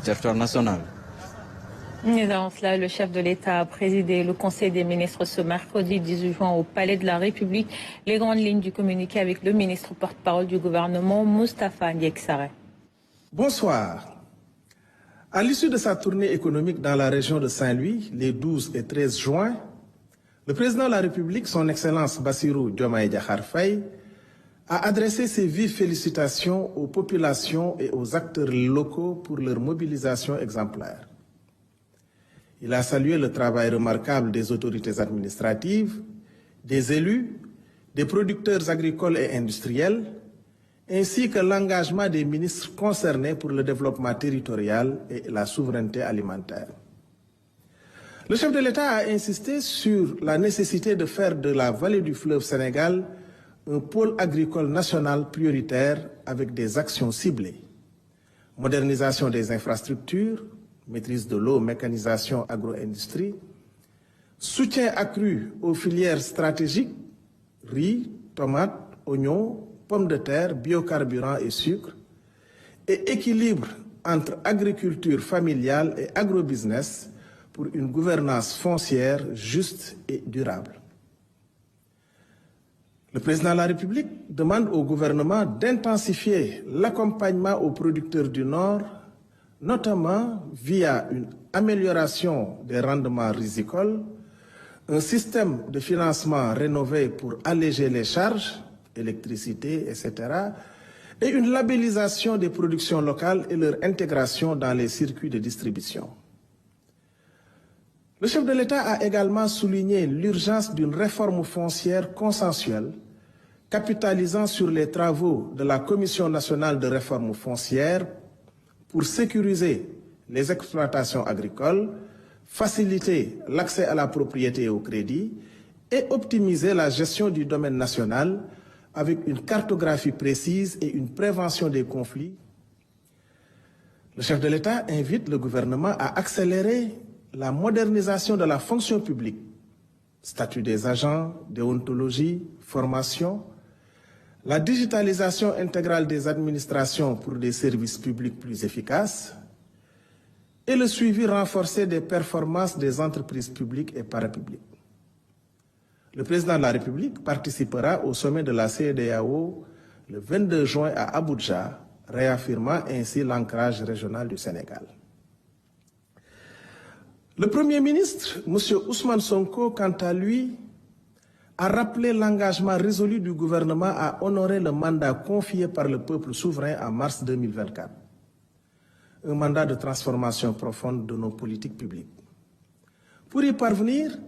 territoire national. Et avant cela, le chef de l'État a présidé le Conseil des ministres ce mercredi 18 juin au Palais de la République. Les grandes lignes du communiqué avec le ministre porte-parole du gouvernement, Moustapha Ndiaye. Bonsoir. À l'issue de sa tournée économique dans la région de Saint-Louis, les 12 et 13 juin, le président de la République, son Excellence Bassirou Diomaye Diakhar Faye, a adressé ses vives félicitations aux populations et aux acteurs locaux pour leur mobilisation exemplaire. Il a salué le travail remarquable des autorités administratives, des élus, des producteurs agricoles et industriels, ainsi que l'engagement des ministres concernés pour le développement territorial et la souveraineté alimentaire. Le chef de l'État a insisté sur la nécessité de faire de la vallée du fleuve Sénégal un pôle agricole national prioritaire avec des actions ciblées. Modernisation des infrastructures, maîtrise de l'eau, mécanisation agro-industrie, soutien accru aux filières stratégiques, riz, tomates, oignons, pommes de terre, biocarburants et sucre, et équilibre entre agriculture familiale et agrobusiness pour une gouvernance foncière juste et durable. Le président de la République demande au gouvernement d'intensifier l'accompagnement aux producteurs du Nord, notamment via une amélioration des rendements rizicoles, un système de financement rénové pour alléger les charges, électricité, etc., et une labellisation des productions locales et leur intégration dans les circuits de distribution. Le chef de l'État a également souligné l'urgence d'une réforme foncière consensuelle, capitalisant sur les travaux de la Commission nationale de réforme foncière pour sécuriser les exploitations agricoles, faciliter l'accès à la propriété et au crédit et optimiser la gestion du domaine national avec une cartographie précise et une prévention des conflits. Le chef de l'État invite le gouvernement à accélérer la modernisation de la fonction publique, statut des agents, déontologie, formation, la digitalisation intégrale des administrations pour des services publics plus efficaces et le suivi renforcé des performances des entreprises publiques et parapubliques. Le président de la République participera au sommet de la CEDEAO le 22 juin à Abuja, réaffirmant ainsi l'ancrage régional du Sénégal. Le Premier ministre, M. Ousmane Sonko, quant à lui, a rappelé l'engagement résolu du gouvernement à honorer le mandat confié par le peuple souverain en mars 2024. Un mandat de transformation profonde de nos politiques publiques. Pour y parvenir,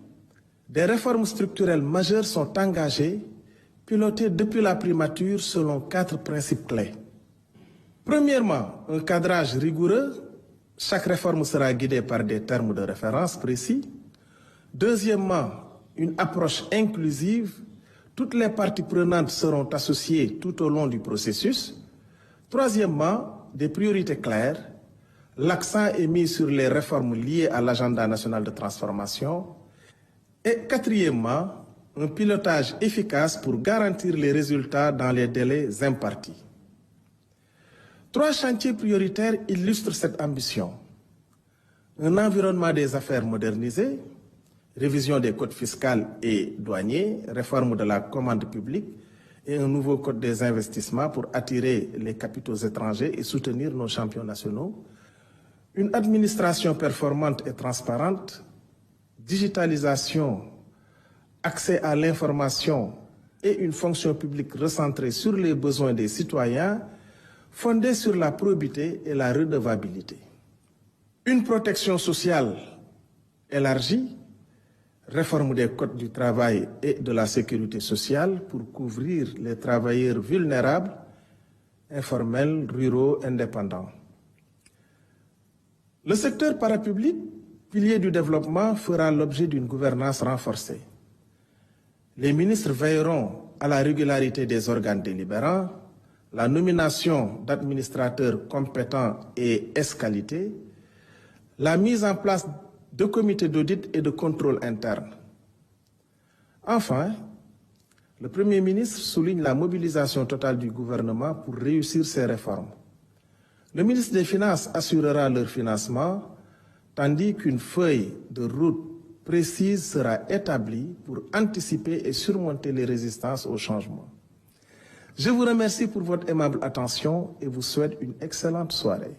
des réformes structurelles majeures sont engagées, pilotées depuis la primature selon 4 principes clés. Premièrement, un cadrage rigoureux. Chaque réforme sera guidée par des termes de référence précis. Deuxièmement, une approche inclusive. Toutes les parties prenantes seront associées tout au long du processus. Troisièmement, des priorités claires. L'accent est mis sur les réformes liées à l'agenda national de transformation. Et quatrièmement, un pilotage efficace pour garantir les résultats dans les délais impartis. 3 chantiers prioritaires illustrent cette ambition. Un environnement des affaires modernisé, révision des codes fiscaux et douaniers, réforme de la commande publique et un nouveau code des investissements pour attirer les capitaux étrangers et soutenir nos champions nationaux. Une administration performante et transparente, digitalisation, accès à l'information et une fonction publique recentrée sur les besoins des citoyens, fondée sur la probité et la redevabilité. Une protection sociale élargie, réforme des codes du travail et de la sécurité sociale pour couvrir les travailleurs vulnérables, informels, ruraux, indépendants. Le secteur parapublic, pilier du développement, fera l'objet d'une gouvernance renforcée. Les ministres veilleront à la régularité des organes délibérants, la nomination d'administrateurs compétents et ès-qualité, la mise en place de comités d'audit et de contrôle interne. Enfin, le Premier ministre souligne la mobilisation totale du gouvernement pour réussir ces réformes. Le ministre des Finances assurera leur financement, tandis qu'une feuille de route précise sera établie pour anticiper et surmonter les résistances au changement. Je vous remercie pour votre aimable attention et vous souhaite une excellente soirée.